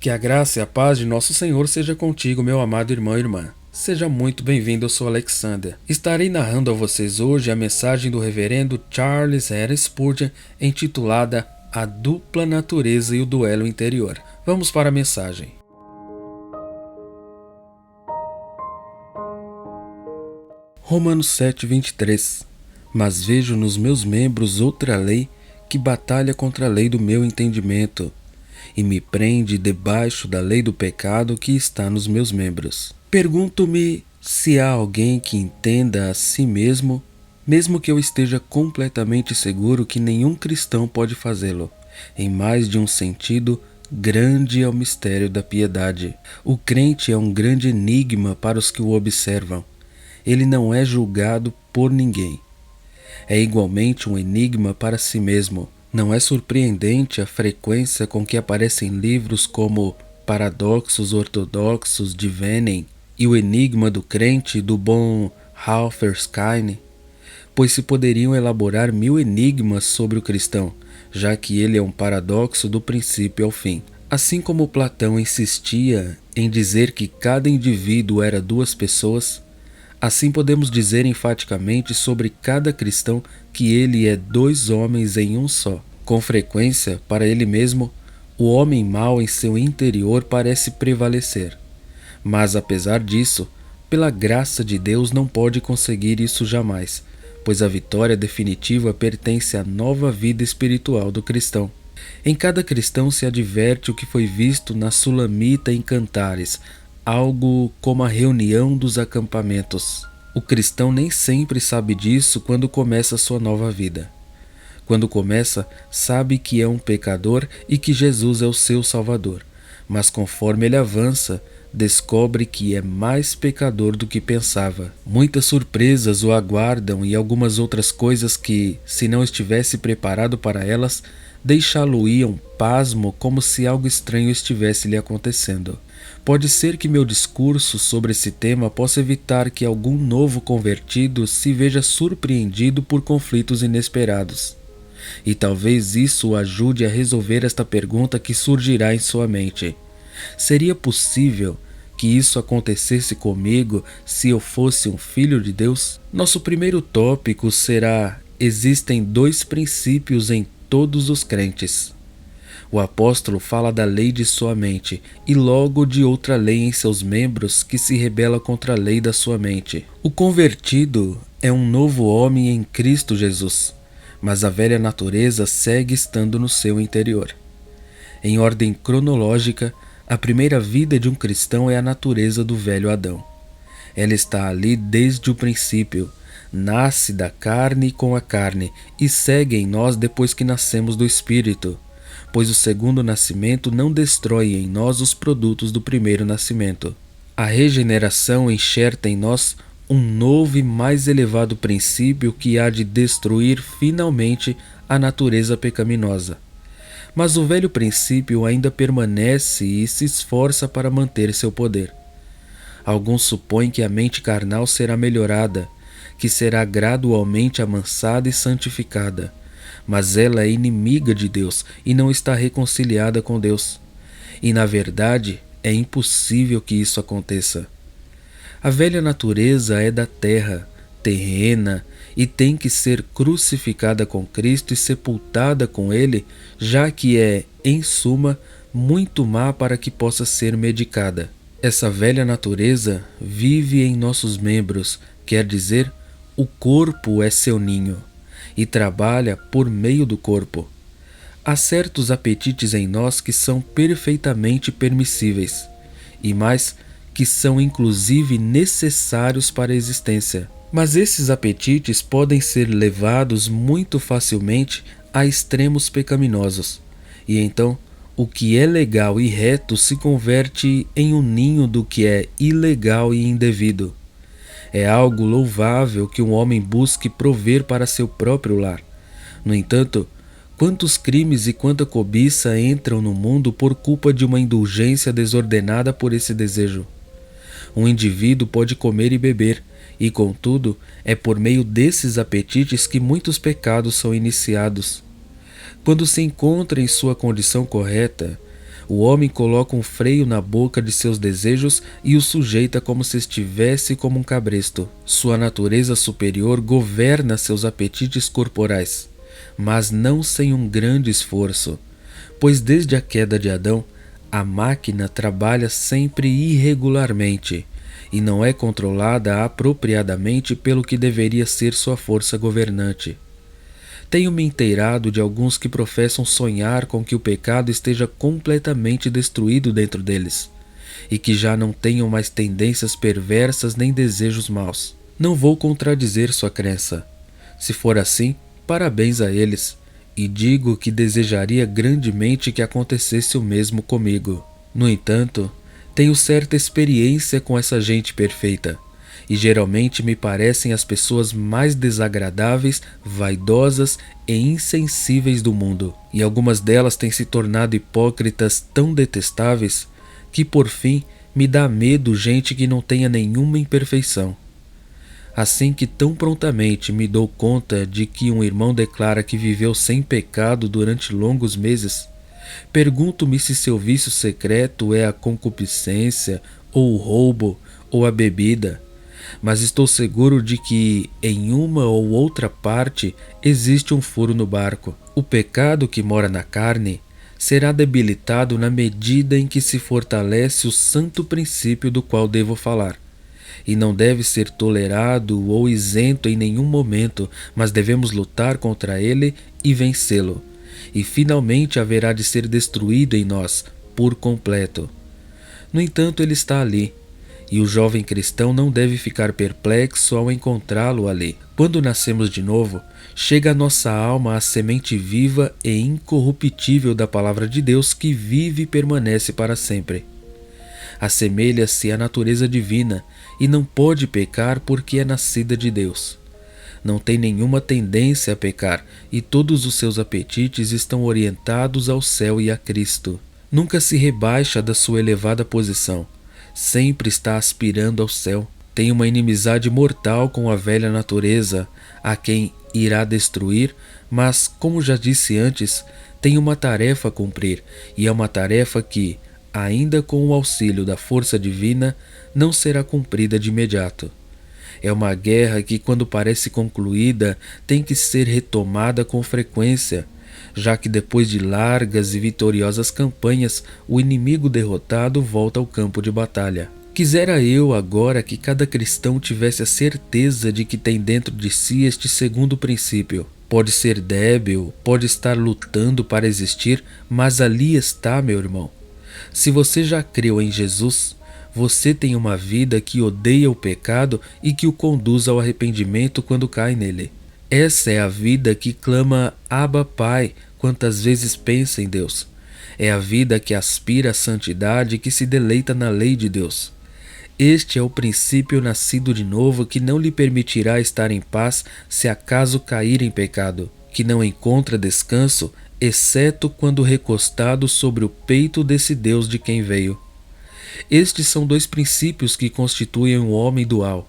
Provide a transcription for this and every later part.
Que a graça e a paz de nosso Senhor seja contigo, meu amado irmão e irmã. Seja muito bem-vindo, eu sou Alexander. Estarei narrando a vocês hoje a mensagem do reverendo Charles R. Spurgeon, intitulada A Dupla Natureza e o Duelo Interior. Vamos para a mensagem. Romanos 7:23. Mas vejo nos meus membros outra lei que batalha contra a lei do meu entendimento e me prende debaixo da lei do pecado que está nos meus membros. Pergunto-me se há alguém que entenda a si mesmo, mesmo que eu esteja completamente seguro que nenhum cristão pode fazê-lo. Em mais de um sentido, grande é o mistério da piedade. O crente é um grande enigma para os que o observam. Ele não é julgado por ninguém. É igualmente um enigma para si mesmo. Não é surpreendente a frequência com que aparecem livros como Paradoxos Ortodoxos de Venen e O Enigma do Crente do bom Ralph Erskine, pois se poderiam elaborar 1000 enigmas sobre o cristão, já que ele é um paradoxo do princípio ao fim. Assim como Platão insistia em dizer que cada indivíduo era duas pessoas, assim podemos dizer enfaticamente sobre cada cristão que ele é dois homens em um só. Com frequência, para ele mesmo, o homem mau em seu interior parece prevalecer. Mas apesar disso, pela graça de Deus não pode conseguir isso jamais, pois a vitória definitiva pertence à nova vida espiritual do cristão. Em cada cristão se adverte o que foi visto na Sulamita em Cantares, algo como a reunião dos acampamentos. O cristão nem sempre sabe disso quando começa sua nova vida. Quando começa, sabe que é um pecador e que Jesus é o seu Salvador. Mas conforme ele avança, descobre que é mais pecador do que pensava. Muitas surpresas o aguardam e algumas outras coisas que, se não estivesse preparado para elas, deixá-lo-iam pasmo como se algo estranho estivesse lhe acontecendo. Pode ser que meu discurso sobre esse tema possa evitar que algum novo convertido se veja surpreendido por conflitos inesperados. E talvez isso o ajude a resolver esta pergunta que surgirá em sua mente. Seria possível que isso acontecesse comigo se eu fosse um filho de Deus? Nosso primeiro tópico será: existem dois princípios em todos os crentes. O apóstolo fala da lei de sua mente e logo de outra lei em seus membros que se rebela contra a lei da sua mente. O convertido é um novo homem em Cristo Jesus, mas a velha natureza segue estando no seu interior. Em ordem cronológica, a primeira vida de um cristão é a natureza do velho Adão. Ela está ali desde o princípio, nasce da carne com a carne e segue em nós depois que nascemos do Espírito, pois o segundo nascimento não destrói em nós os produtos do primeiro nascimento. A regeneração enxerta em nós um novo e mais elevado princípio que há de destruir finalmente a natureza pecaminosa. Mas o velho princípio ainda permanece e se esforça para manter seu poder. Alguns supõem que a mente carnal será melhorada, que será gradualmente amansada e santificada, mas ela é inimiga de Deus e não está reconciliada com Deus. E na verdade, é impossível que isso aconteça. A velha natureza é da terra, terrena, e tem que ser crucificada com Cristo e sepultada com Ele, já que é, em suma, muito má para que possa ser medicada. Essa velha natureza vive em nossos membros, quer dizer, o corpo é seu ninho, e trabalha por meio do corpo. Há certos apetites em nós que são perfeitamente permissíveis, e mais, que são inclusive necessários para a existência. Mas esses apetites podem ser levados muito facilmente a extremos pecaminosos, e então o que é legal e reto se converte em um ninho do que é ilegal e indevido. É algo louvável que um homem busque prover para seu próprio lar. No entanto, quantos crimes e quanta cobiça entram no mundo por culpa de uma indulgência desordenada por esse desejo? Um indivíduo pode comer e beber, e contudo, é por meio desses apetites que muitos pecados são iniciados. Quando se encontra em sua condição correta, O homem coloca um freio na boca de seus desejos e o sujeita como se estivesse como um cabresto. Sua natureza superior governa seus apetites corporais, mas não sem um grande esforço, pois desde a queda de Adão, a máquina trabalha sempre irregularmente e não é controlada apropriadamente pelo que deveria ser sua força governante. Tenho-me inteirado de alguns que professam sonhar com que o pecado esteja completamente destruído dentro deles, e que já não tenham mais tendências perversas nem desejos maus. Não vou contradizer sua crença. Se for assim, parabéns a eles, e digo que desejaria grandemente que acontecesse o mesmo comigo. No entanto, tenho certa experiência com essa gente perfeita, e geralmente me parecem as pessoas mais desagradáveis, vaidosas e insensíveis do mundo, e algumas delas têm se tornado hipócritas tão detestáveis que por fim me dá medo gente que não tenha nenhuma imperfeição. Assim que tão prontamente me dou conta de que um irmão declara que viveu sem pecado durante longos meses, pergunto-me se seu vício secreto é a concupiscência, ou o roubo, ou a bebida, mas estou seguro de que, em uma ou outra parte, existe um furo no barco. O pecado que mora na carne será debilitado na medida em que se fortalece o santo princípio do qual devo falar. E não deve ser tolerado ou isento em nenhum momento, mas devemos lutar contra ele e vencê-lo. E finalmente haverá de ser destruído em nós, por completo. No entanto, ele está ali, e o jovem cristão não deve ficar perplexo ao encontrá-lo ali. Quando nascemos de novo, chega à nossa alma a semente viva e incorruptível da palavra de Deus que vive e permanece para sempre. Assemelha-se à natureza divina e não pode pecar porque é nascida de Deus. Não tem nenhuma tendência a pecar e todos os seus apetites estão orientados ao céu e a Cristo. Nunca se rebaixa da sua elevada posição. Sempre está aspirando ao céu. Tem uma inimizade mortal com a velha natureza, a quem irá destruir, mas, como já disse antes, tem uma tarefa a cumprir, e é uma tarefa que, ainda com o auxílio da força divina, não será cumprida de imediato. É uma guerra que, quando parece concluída, tem que ser retomada com frequência, já que depois de largas e vitoriosas campanhas, o inimigo derrotado volta ao campo de batalha. Quisera eu agora que cada cristão tivesse a certeza de que tem dentro de si este segundo princípio. Pode ser débil, pode estar lutando para existir, mas ali está, meu irmão. Se você já creu em Jesus, você tem uma vida que odeia o pecado e que o conduz ao arrependimento quando cai nele. Essa é a vida que clama Abba Pai quantas vezes pensa em Deus. É a vida que aspira à santidade e que se deleita na lei de Deus. Este é o princípio nascido de novo que não lhe permitirá estar em paz se acaso cair em pecado, que não encontra descanso, exceto quando recostado sobre o peito desse Deus de quem veio. Estes são dois princípios que constituem o homem dual: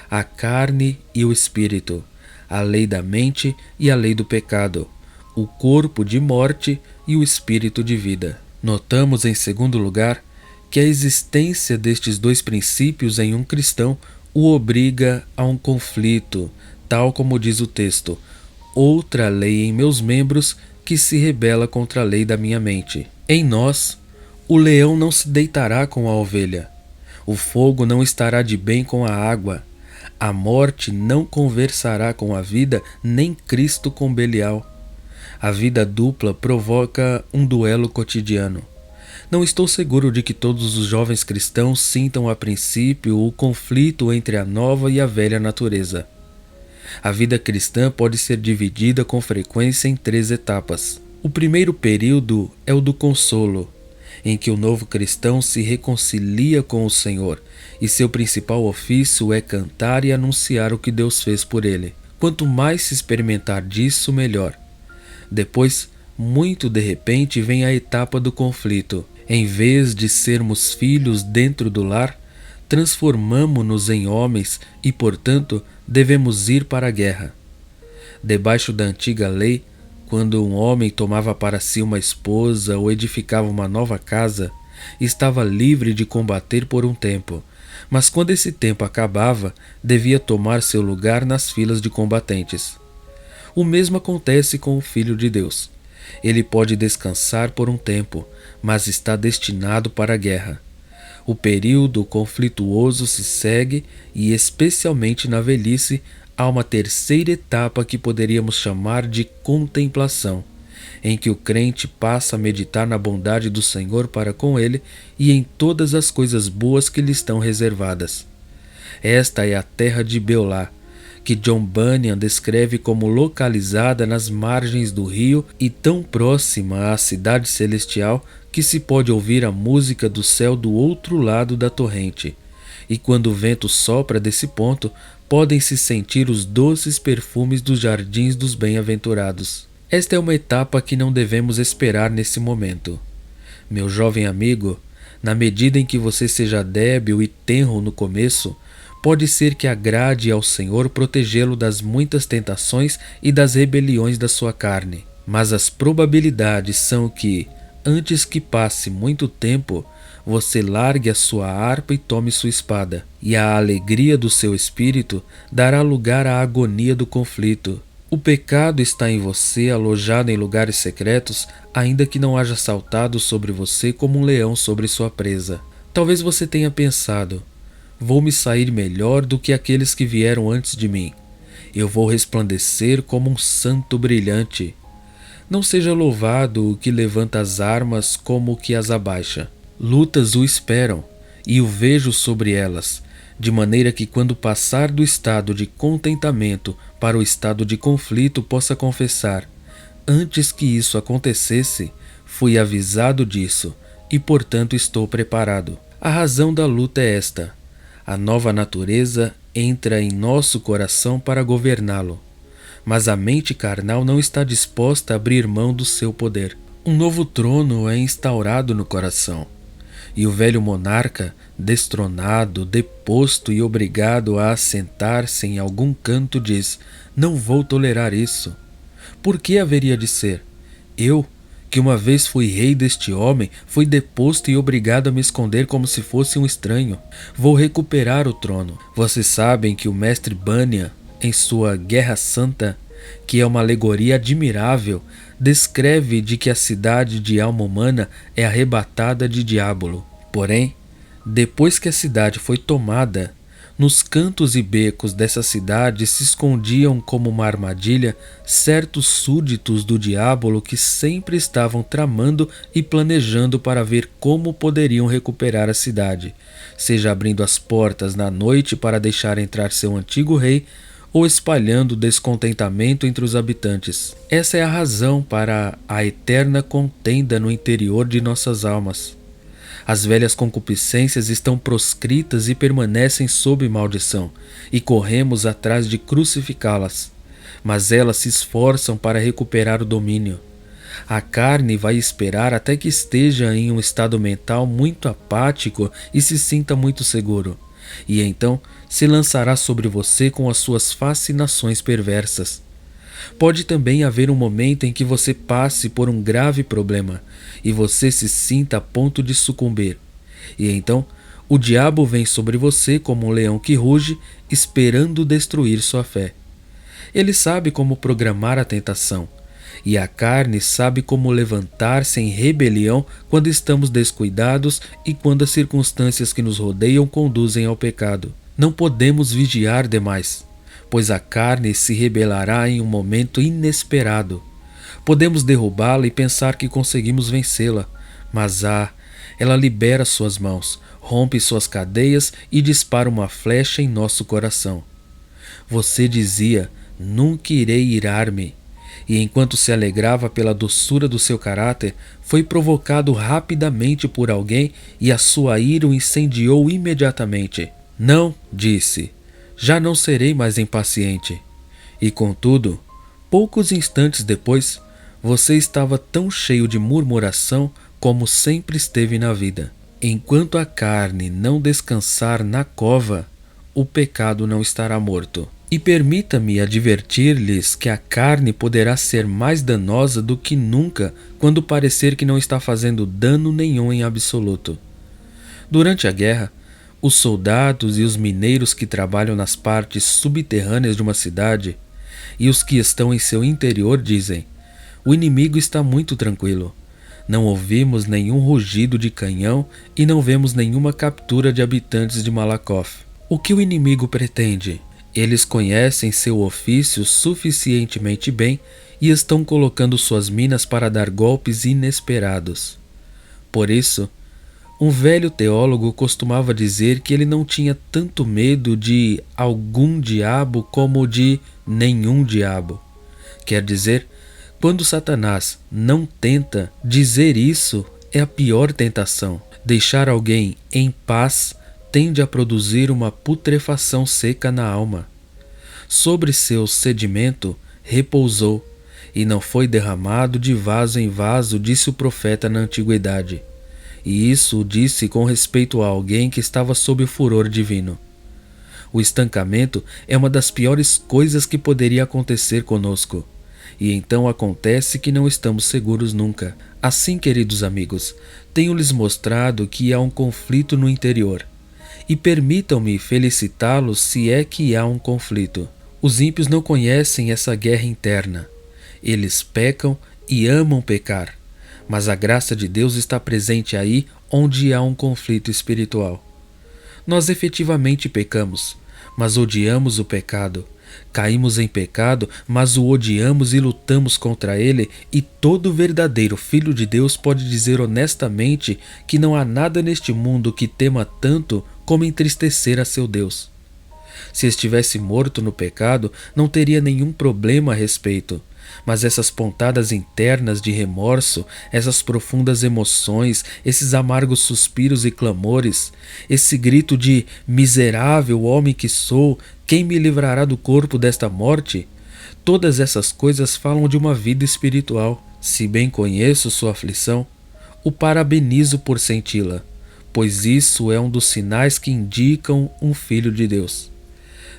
a carne e o espírito, a lei da mente e a lei do pecado, o corpo de morte e o espírito de vida. Notamos, em segundo lugar, que a existência destes dois princípios em um cristão o obriga a um conflito, tal como diz o texto: outra lei em meus membros que se rebela contra a lei da minha mente. Em nós, o leão não se deitará com a ovelha, o fogo não estará de bem com a água, a morte não conversará com a vida, nem Cristo com Belial. A vida dupla provoca um duelo cotidiano. Não estou seguro de que todos os jovens cristãos sintam a princípio o conflito entre a nova e a velha natureza. A vida cristã pode ser dividida com frequência em 3 etapas. O primeiro período é o do consolo, em que o novo cristão se reconcilia com o Senhor, e seu principal ofício é cantar e anunciar o que Deus fez por ele. Quanto mais se experimentar disso, melhor. Depois, muito de repente, vem a etapa do conflito. Em vez de sermos filhos dentro do lar, transformamo-nos em homens e, portanto, devemos ir para a guerra. Debaixo da antiga lei, Quando um homem tomava para si uma esposa ou edificava uma nova casa, estava livre de combater por um tempo, mas quando esse tempo acabava, devia tomar seu lugar nas filas de combatentes. O mesmo acontece com o Filho de Deus. Ele pode descansar por um tempo, mas está destinado para a guerra. O período conflituoso se segue e, especialmente na velhice, há uma terceira etapa que poderíamos chamar de contemplação, em que o crente passa a meditar na bondade do Senhor para com ele e em todas as coisas boas que lhe estão reservadas. Esta é a terra de Beolá, que John Bunyan descreve como localizada nas margens do rio e tão próxima à cidade celestial que se pode ouvir a música do céu do outro lado da torrente. E quando o vento sopra desse ponto, podem-se sentir os doces perfumes dos jardins dos bem-aventurados. Esta é uma etapa que não devemos esperar nesse momento. Meu jovem amigo, na medida em que você seja débil e tenro no começo, pode ser que agrade ao Senhor protegê-lo das muitas tentações e das rebeliões da sua carne. Mas as probabilidades são que, antes que passe muito tempo, você largue a sua harpa e tome sua espada, e a alegria do seu espírito dará lugar à agonia do conflito. O pecado está em você, alojado em lugares secretos, ainda que não haja saltado sobre você como um leão sobre sua presa. Talvez você tenha pensado: vou me sair melhor do que aqueles que vieram antes de mim. Eu vou resplandecer como um santo brilhante. Não seja louvado o que levanta as armas como o que as abaixa. Lutas o esperam, e o vejo sobre elas, de maneira que quando passar do estado de contentamento para o estado de conflito possa confessar: antes que isso acontecesse, fui avisado disso, e portanto estou preparado. A razão da luta é esta: a nova natureza entra em nosso coração para governá-lo, mas a mente carnal não está disposta a abrir mão do seu poder. Um novo trono é instaurado no coração, e o velho monarca, destronado, deposto e obrigado a assentar-se em algum canto, diz: não vou tolerar isso. Por que haveria de ser? Eu, que uma vez fui rei deste homem, fui deposto e obrigado a me esconder como se fosse um estranho. Vou recuperar o trono. Vocês sabem que o mestre Bunyan, em sua Guerra Santa, que é uma alegoria admirável, descreve de que a cidade de alma humana é arrebatada de Diabolo. Porém, depois que a cidade foi tomada, nos cantos e becos dessa cidade se escondiam como uma armadilha certos súditos do Diabolo que sempre estavam tramando e planejando para ver como poderiam recuperar a cidade, seja abrindo as portas na noite para deixar entrar seu antigo rei, ou espalhando descontentamento entre os habitantes. Essa é a razão para a eterna contenda no interior de nossas almas. As velhas concupiscências estão proscritas e permanecem sob maldição, e corremos atrás de crucificá-las, mas elas se esforçam para recuperar o domínio. A carne vai esperar até que esteja em um estado mental muito apático e se sinta muito seguro, e então se lançará sobre você com as suas fascinações perversas. Pode também haver um momento em que você passe por um grave problema e você se sinta a ponto de sucumbir. E então, o diabo vem sobre você como um leão que ruge, esperando destruir sua fé. Ele sabe como programar a tentação, e a carne sabe como levantar-se em rebelião quando estamos descuidados e quando as circunstâncias que nos rodeiam conduzem ao pecado. Não podemos vigiar demais, pois a carne se rebelará em um momento inesperado. Podemos derrubá-la e pensar que conseguimos vencê-la, mas ela libera suas mãos, rompe suas cadeias e dispara uma flecha em nosso coração. Você dizia: nunca irei irar-me, e enquanto se alegrava pela doçura do seu caráter, foi provocado rapidamente por alguém e a sua ira o incendiou imediatamente. Não, disse, já não serei mais impaciente. E contudo, poucos instantes depois, você estava tão cheio de murmuração como sempre esteve na vida. Enquanto a carne não descansar na cova, o pecado não estará morto. E permita-me advertir-lhes que a carne poderá ser mais danosa do que nunca quando parecer que não está fazendo dano nenhum em absoluto. Durante a guerra, os soldados e os mineiros que trabalham nas partes subterrâneas de uma cidade e os que estão em seu interior dizem: o inimigo está muito tranquilo. Não ouvimos nenhum rugido de canhão e não vemos nenhuma captura de habitantes de Malakoff. O que o inimigo pretende? Eles conhecem seu ofício suficientemente bem e estão colocando suas minas para dar golpes inesperados. Por isso, um velho teólogo costumava dizer que ele não tinha tanto medo de algum diabo como de nenhum diabo. Quer dizer, quando Satanás não tenta, dizer isso é a pior tentação. Deixar alguém em paz tende a produzir uma putrefação seca na alma. Sobre seu sedimento repousou, e não foi derramado de vaso em vaso, disse o profeta na antiguidade. E isso o disse com respeito a alguém que estava sob o furor divino. O estancamento é uma das piores coisas que poderia acontecer conosco. E então acontece que não estamos seguros nunca. Assim, queridos amigos, tenho-lhes mostrado que há um conflito no interior. E permitam-me felicitá-los se é que há um conflito. Os ímpios não conhecem essa guerra interna. Eles pecam e amam pecar. Mas a graça de Deus está presente aí onde há um conflito espiritual. Nós efetivamente pecamos, mas odiamos o pecado. Caímos em pecado, mas o odiamos e lutamos contra ele, e todo verdadeiro filho de Deus pode dizer honestamente que não há nada neste mundo que tema tanto como entristecer a seu Deus. Se estivesse morto no pecado, não teria nenhum problema a respeito. Mas essas pontadas internas de remorso, essas profundas emoções, esses amargos suspiros e clamores, esse grito de miserável homem que sou, quem me livrará do corpo desta morte? Todas essas coisas falam de uma vida espiritual. Se bem conheço sua aflição, o parabenizo por senti-la, pois isso é um dos sinais que indicam um filho de Deus.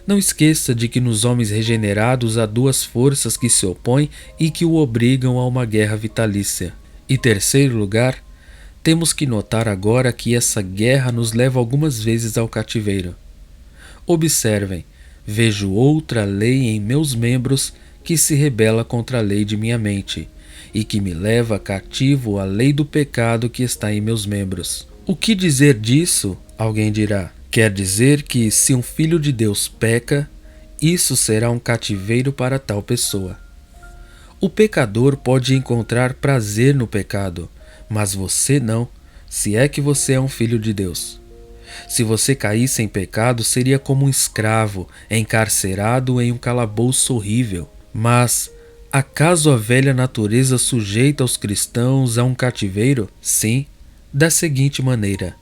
Não esqueça de que nos homens regenerados há duas forças que se opõem e que o obrigam a uma guerra vitalícia. Em terceiro lugar, temos que notar agora que essa guerra nos leva algumas vezes ao cativeiro. Observem, vejo outra lei em meus membros que se rebela contra a lei de minha mente e que me leva cativo à lei do pecado que está em meus membros. O que dizer disso? Alguém dirá. Quer dizer que, se um filho de Deus peca, isso será um cativeiro para tal pessoa. O pecador pode encontrar prazer no pecado, mas você não, se é que você é um filho de Deus. Se você caísse em pecado, seria como um escravo, encarcerado em um calabouço horrível. Mas, acaso a velha natureza sujeita os cristãos a um cativeiro? Sim, da seguinte maneira.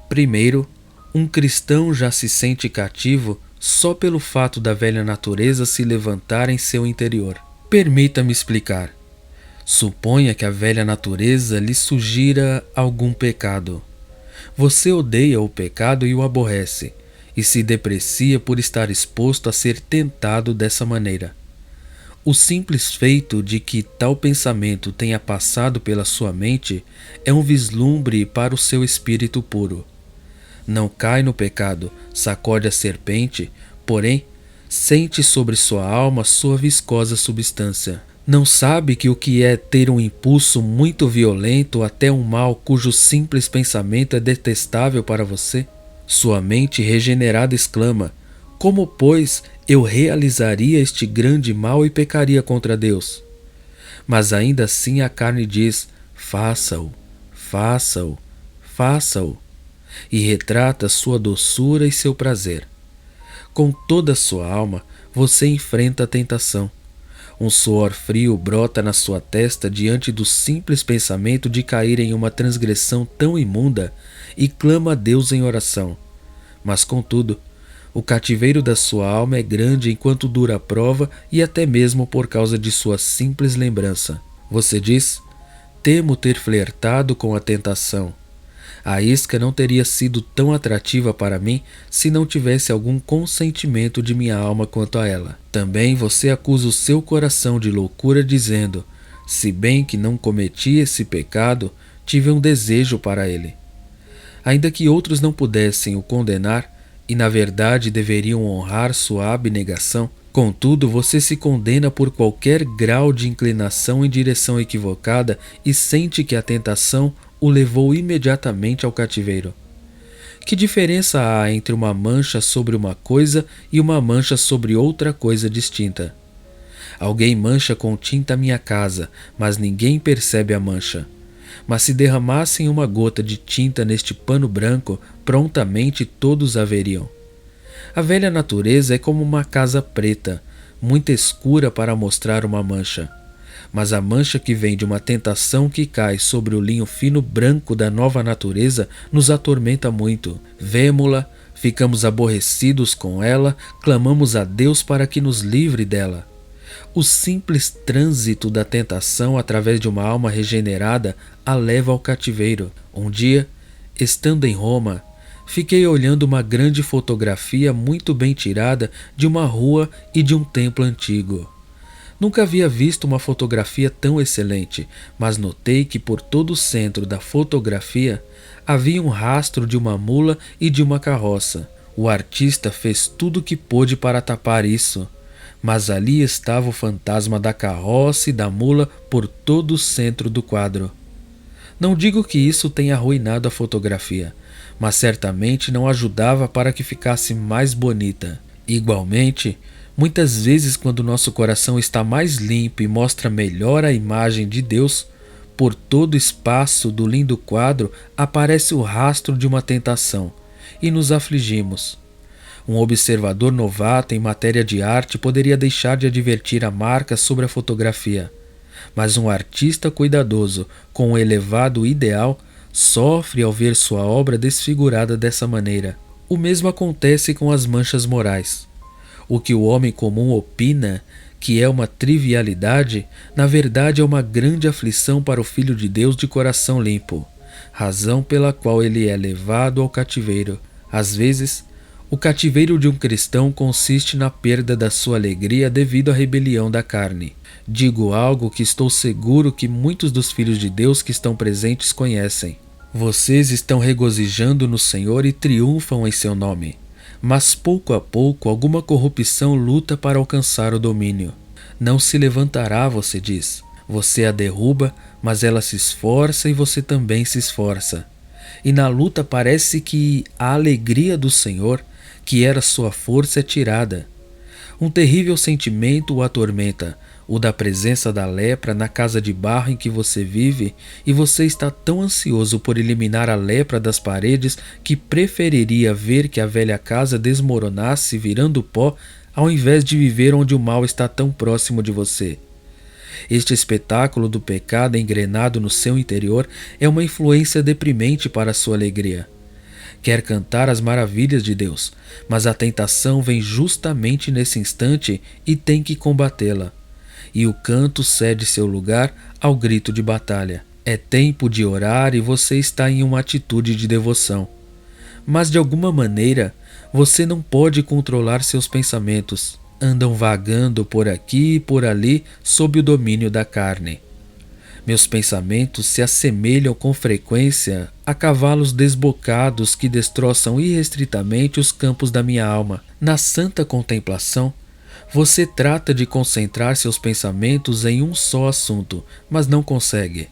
Primeiro, um cristão já se sente cativo só pelo fato da velha natureza se levantar em seu interior. Permita-me explicar. Suponha que a velha natureza lhe sugira algum pecado. Você odeia o pecado e o aborrece, e se deprecia por estar exposto a ser tentado dessa maneira. O simples feito de que tal pensamento tenha passado pela sua mente é um vislumbre para o seu espírito puro. Não cai no pecado, sacode a serpente, porém, sente sobre sua alma sua viscosa substância. Não sabe que o que é ter um impulso muito violento até um mal cujo simples pensamento é detestável para você? Sua mente regenerada exclama: como, pois, eu realizaria este grande mal e pecaria contra Deus? Mas ainda assim a carne diz: faça-o, faça-o, faça-o, e retrata sua doçura e seu prazer. Com toda a sua alma, você enfrenta a tentação. Um suor frio brota na sua testa diante do simples pensamento de cair em uma transgressão tão imunda e clama a Deus em oração. Mas, contudo, o cativeiro da sua alma é grande enquanto dura a prova e até mesmo por causa de sua simples lembrança. Você diz: temo ter flertado com a tentação. A isca não teria sido tão atrativa para mim se não tivesse algum consentimento de minha alma quanto a ela. Também você acusa o seu coração de loucura, dizendo: se bem que não cometi esse pecado, tive um desejo para ele. Ainda que outros não pudessem o condenar, e na verdade deveriam honrar sua abnegação, contudo você se condena por qualquer grau de inclinação em direção equivocada e sente que a tentação o levou imediatamente ao cativeiro. Que diferença há entre uma mancha sobre uma coisa e uma mancha sobre outra coisa distinta? Alguém mancha com tinta a minha casa, mas ninguém percebe a mancha. Mas se derramassem uma gota de tinta neste pano branco, prontamente todos a veriam. A velha natureza é como uma casa preta, muito escura para mostrar uma mancha. Mas a mancha que vem de uma tentação que cai sobre o linho fino branco da nova natureza nos atormenta muito. Vemo-la, ficamos aborrecidos com ela, clamamos a Deus para que nos livre dela. O simples trânsito da tentação através de uma alma regenerada a leva ao cativeiro. Um dia, estando em Roma, fiquei olhando uma grande fotografia muito bem tirada de uma rua e de um templo antigo. Nunca havia visto uma fotografia tão excelente, mas notei que por todo o centro da fotografia havia um rastro de uma mula e de uma carroça. O artista fez tudo o que pôde para tapar isso, mas ali estava o fantasma da carroça e da mula por todo o centro do quadro. Não digo que isso tenha arruinado a fotografia, mas certamente não ajudava para que ficasse mais bonita. Igualmente, muitas vezes, quando nosso coração está mais limpo e mostra melhor a imagem de Deus, por todo o espaço do lindo quadro aparece o rastro de uma tentação, e nos afligimos. Um observador novato em matéria de arte poderia deixar de advertir a marca sobre a fotografia, mas um artista cuidadoso, com um elevado ideal, sofre ao ver sua obra desfigurada dessa maneira. O mesmo acontece com as manchas morais. O que o homem comum opina que é uma trivialidade, na verdade é uma grande aflição para o Filho de Deus de coração limpo, razão pela qual ele é levado ao cativeiro. Às vezes, o cativeiro de um cristão consiste na perda da sua alegria devido à rebelião da carne. Digo algo que estou seguro que muitos dos filhos de Deus que estão presentes conhecem. Vocês estão regozijando no Senhor e triunfam em seu nome. Mas pouco a pouco alguma corrupção luta para alcançar o domínio. Não se levantará, você diz. Você a derruba, mas ela se esforça e você também se esforça. E na luta parece que a alegria do Senhor, que era sua força, é tirada. Um terrível sentimento o atormenta, o da presença da lepra na casa de barro em que você vive, e você está tão ansioso por eliminar a lepra das paredes que preferiria ver que a velha casa desmoronasse virando pó, ao invés de viver onde o mal está tão próximo de você. Este espetáculo do pecado engrenado no seu interior é uma influência deprimente para a sua alegria. Quer cantar as maravilhas de Deus, mas a tentação vem justamente nesse instante e tem que combatê-la. E o canto cede seu lugar ao grito de batalha. É tempo de orar e você está em uma atitude de devoção. Mas de alguma maneira, você não pode controlar seus pensamentos. Andam vagando por aqui e por ali sob o domínio da carne. Meus pensamentos se assemelham com frequência a cavalos desbocados que destroçam irrestritamente os campos da minha alma. Na santa contemplação, você trata de concentrar seus pensamentos em um só assunto, mas não consegue.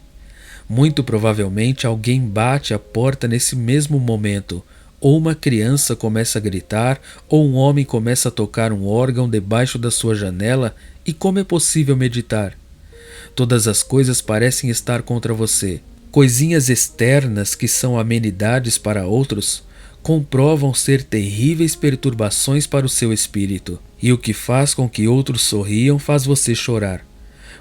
Muito provavelmente alguém bate à porta nesse mesmo momento, ou uma criança começa a gritar, ou um homem começa a tocar um órgão debaixo da sua janela, e como é possível meditar? Todas as coisas parecem estar contra você. Coisinhas externas que são amenidades para outros comprovam ser terríveis perturbações para o seu espírito, e o que faz com que outros sorriam faz você chorar,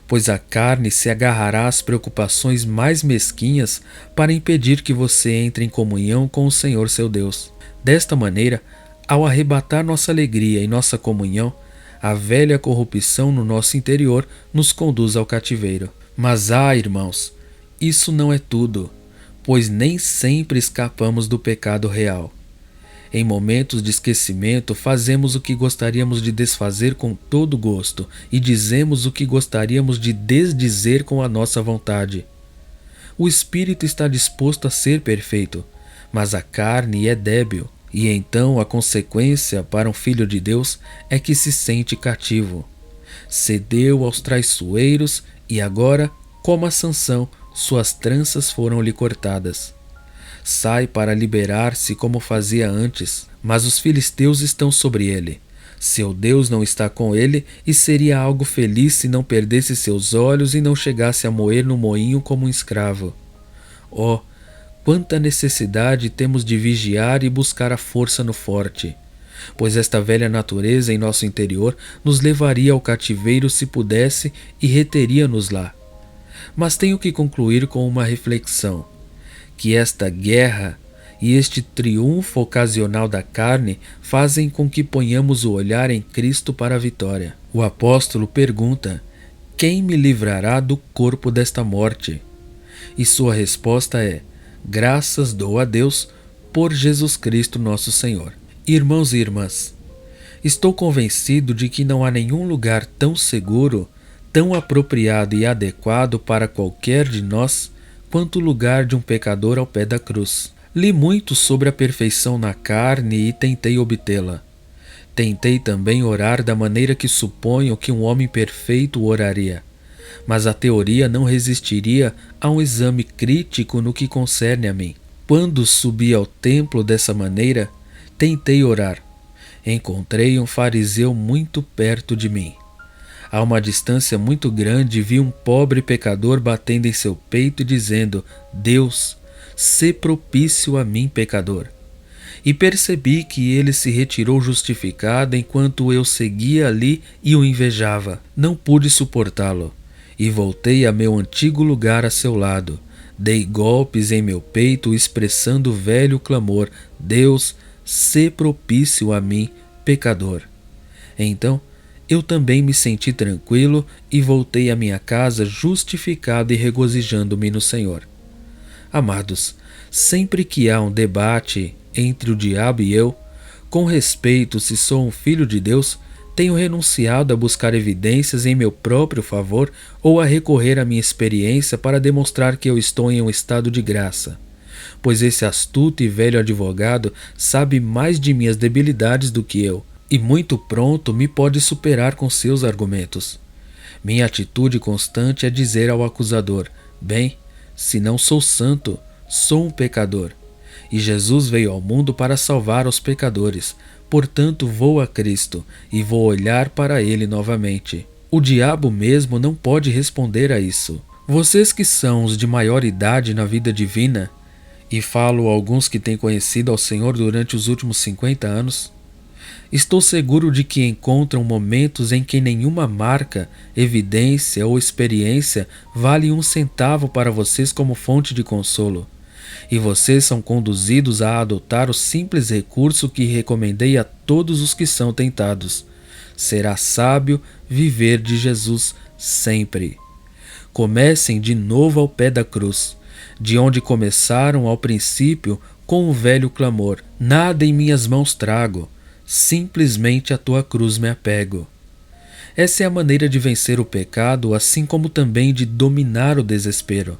pois a carne se agarrará às preocupações mais mesquinhas para impedir que você entre em comunhão com o Senhor seu Deus. Desta maneira, ao arrebatar nossa alegria e nossa comunhão, a velha corrupção no nosso interior nos conduz ao cativeiro. Mas irmãos, isso não é tudo. pois nem sempre escapamos do pecado real. Em momentos de esquecimento, fazemos o que gostaríamos de desfazer com todo gosto e dizemos o que gostaríamos de desdizer com a nossa vontade. O espírito está disposto a ser perfeito, mas a carne é débil, e então a consequência para um filho de Deus é que se sente cativo. Cedeu aos traiçoeiros e agora, como a Sansão, suas tranças foram-lhe cortadas. Sai para liberar-se como fazia antes, mas os filisteus estão sobre ele. Seu Deus não está com ele e seria algo feliz se não perdesse seus olhos e não chegasse a moer no moinho como um escravo. Oh, quanta necessidade temos de vigiar e buscar a força no forte, pois esta velha natureza em nosso interior nos levaria ao cativeiro se pudesse e reteria-nos lá. Mas tenho que concluir com uma reflexão, que esta guerra e este triunfo ocasional da carne fazem com que ponhamos o olhar em Cristo para a vitória. O apóstolo pergunta: quem me livrará do corpo desta morte? E sua resposta é: graças dou a Deus por Jesus Cristo nosso Senhor. Irmãos e irmãs, estou convencido de que não há nenhum lugar tão seguro, tão apropriado e adequado para qualquer de nós quanto o lugar de um pecador ao pé da cruz. Li muito sobre a perfeição na carne e tentei obtê-la. Tentei também orar da maneira que suponho que um homem perfeito oraria. Mas a teoria não resistiria a um exame crítico no que concerne a mim. Quando subi ao templo dessa maneira, tentei orar. Encontrei um fariseu muito perto de mim. A uma distância muito grande vi um pobre pecador batendo em seu peito e dizendo: Deus, sê propício a mim, pecador. E percebi que ele se retirou justificado enquanto eu seguia ali e o invejava. Não pude suportá-lo e voltei a meu antigo lugar a seu lado. Dei golpes em meu peito expressando o velho clamor: Deus, sê propício a mim, pecador. Então eu também me senti tranquilo e voltei à minha casa justificado e regozijando-me no Senhor. Amados, sempre que há um debate entre o diabo e eu, com respeito se sou um filho de Deus, tenho renunciado a buscar evidências em meu próprio favor ou a recorrer à minha experiência para demonstrar que eu estou em um estado de graça, pois esse astuto e velho advogado sabe mais de minhas debilidades do que eu, e muito pronto me pode superar com seus argumentos. Minha atitude constante é dizer ao acusador: bem, se não sou santo, sou um pecador. E Jesus veio ao mundo para salvar os pecadores, portanto vou a Cristo e vou olhar para ele novamente. O diabo mesmo não pode responder a isso. Vocês que são os de maior idade na vida divina, e falo a alguns que têm conhecido ao Senhor durante os últimos 50 anos, estou seguro de que encontram momentos em que nenhuma marca, evidência ou experiência vale um centavo para vocês como fonte de consolo. E vocês são conduzidos a adotar o simples recurso que recomendei a todos os que são tentados. Será sábio viver de Jesus sempre. Comecem de novo ao pé da cruz, de onde começaram ao princípio com o velho clamor: nada em minhas mãos trago, simplesmente a tua cruz me apego. Essa é a maneira de vencer o pecado, assim como também de dominar o desespero.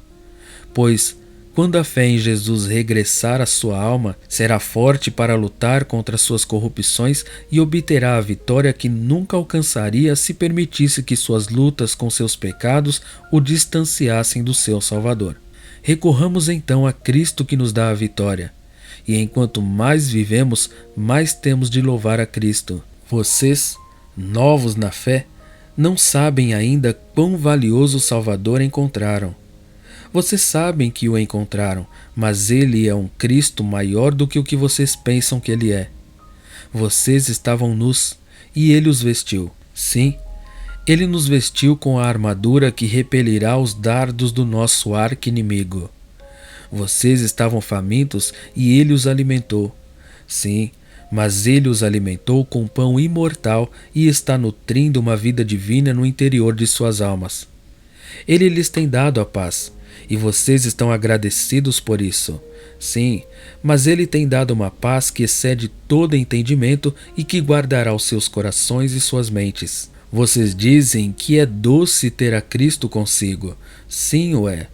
Pois, quando a fé em Jesus regressar à sua alma, será forte para lutar contra suas corrupções e obterá a vitória que nunca alcançaria se permitisse que suas lutas com seus pecados o distanciassem do seu Salvador. Recorramos então a Cristo que nos dá a vitória. E enquanto mais vivemos, mais temos de louvar a Cristo. Vocês, novos na fé, não sabem ainda quão valioso o Salvador encontraram. Vocês sabem que o encontraram, mas ele é um Cristo maior do que o que vocês pensam que ele é. Vocês estavam nus, e ele os vestiu. Sim, ele nos vestiu com a armadura que repelirá os dardos do nosso arqui-inimigo. Vocês estavam famintos e ele os alimentou. Sim, mas ele os alimentou com pão imortal e está nutrindo uma vida divina no interior de suas almas. Ele lhes tem dado a paz, e vocês estão agradecidos por isso. Sim, mas Ele tem dado uma paz que excede todo entendimento e que guardará os seus corações e suas mentes. Vocês dizem que é doce ter a Cristo consigo. Sim, o é.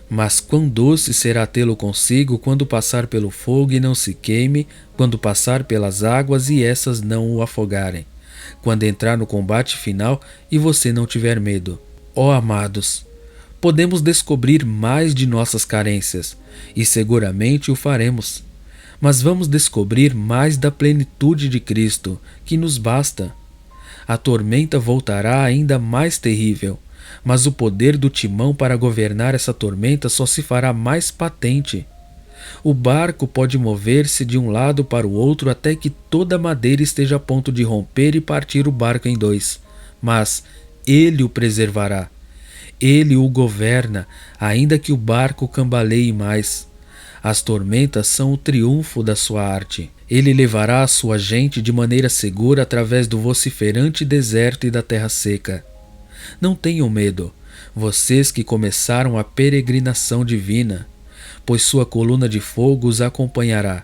Mas quão doce será tê-lo consigo quando passar pelo fogo e não se queime, quando passar pelas águas e essas não o afogarem, quando entrar no combate final e você não tiver medo. Ó amados, podemos descobrir mais de nossas carências, e seguramente o faremos. Mas vamos descobrir mais da plenitude de Cristo, que nos basta. A tormenta voltará ainda mais terrível, mas o poder do timão para governar essa tormenta só se fará mais patente. O barco pode mover-se de um lado para o outro até que toda a madeira esteja a ponto de romper e partir o barco em dois, mas Ele o preservará. Ele o governa, ainda que o barco cambaleie mais. As tormentas são o triunfo da sua arte. Ele levará a sua gente de maneira segura através do vociferante deserto e da terra seca. Não tenham medo, vocês que começaram a peregrinação divina, pois sua coluna de fogo os acompanhará.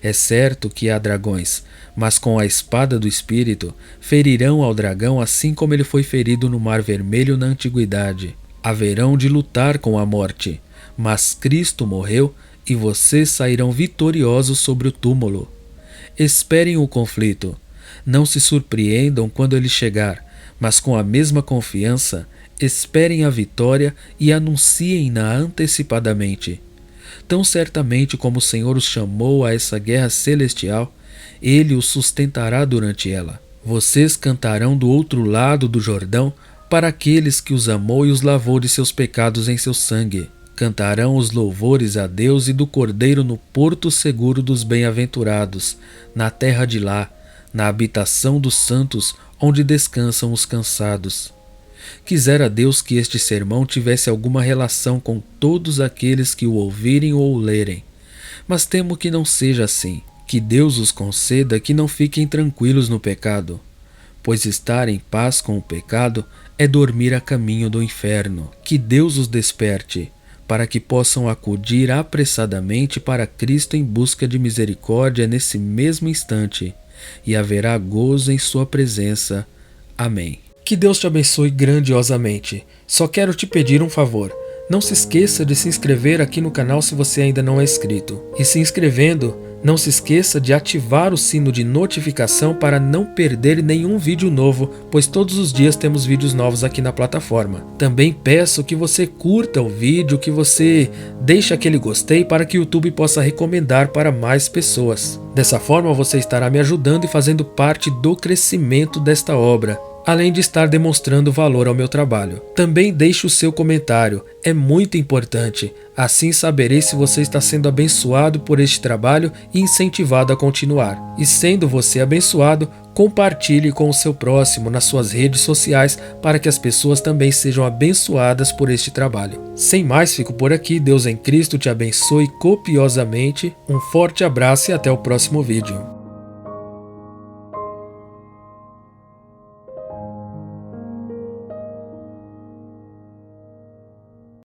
É certo que há dragões, mas com a espada do Espírito ferirão ao dragão assim como ele foi ferido no Mar Vermelho na antiguidade. Haverão de lutar com a morte, mas Cristo morreu e vocês sairão vitoriosos sobre o túmulo. Esperem o conflito. Não se surpreendam quando ele chegar, mas com a mesma confiança, esperem a vitória e anunciem-na antecipadamente. Tão certamente como o Senhor os chamou a essa guerra celestial, Ele os sustentará durante ela. Vocês cantarão do outro lado do Jordão para aqueles que os amou e os lavou de seus pecados em seu sangue. Cantarão os louvores a Deus e do Cordeiro no porto seguro dos bem-aventurados, na terra de lá, na habitação dos santos, onde descansam os cansados. Quisera Deus que este sermão tivesse alguma relação com todos aqueles que o ouvirem ou o lerem, mas temo que não seja assim. Que Deus os conceda que não fiquem tranquilos no pecado, pois estar em paz com o pecado é dormir a caminho do inferno. Que Deus os desperte, para que possam acudir apressadamente para Cristo em busca de misericórdia nesse mesmo instante, e haverá gozo em sua presença. Amém. Que Deus te abençoe grandiosamente. Só quero te pedir um favor. Não se esqueça de se inscrever aqui no canal se você ainda não é inscrito. E se inscrevendo, não se esqueça de ativar o sino de notificação para não perder nenhum vídeo novo, pois todos os dias temos vídeos novos aqui na plataforma. Também peço que você curta o vídeo, que você deixe aquele gostei para que o YouTube possa recomendar para mais pessoas. Dessa forma você estará me ajudando e fazendo parte do crescimento desta obra, além de estar demonstrando valor ao meu trabalho. Também deixe o seu comentário, é muito importante, assim saberei se você está sendo abençoado por este trabalho e incentivado a continuar. E sendo você abençoado, compartilhe com o seu próximo nas suas redes sociais para que as pessoas também sejam abençoadas por este trabalho. Sem mais, fico por aqui, Deus em Cristo te abençoe copiosamente, um forte abraço e até o próximo vídeo.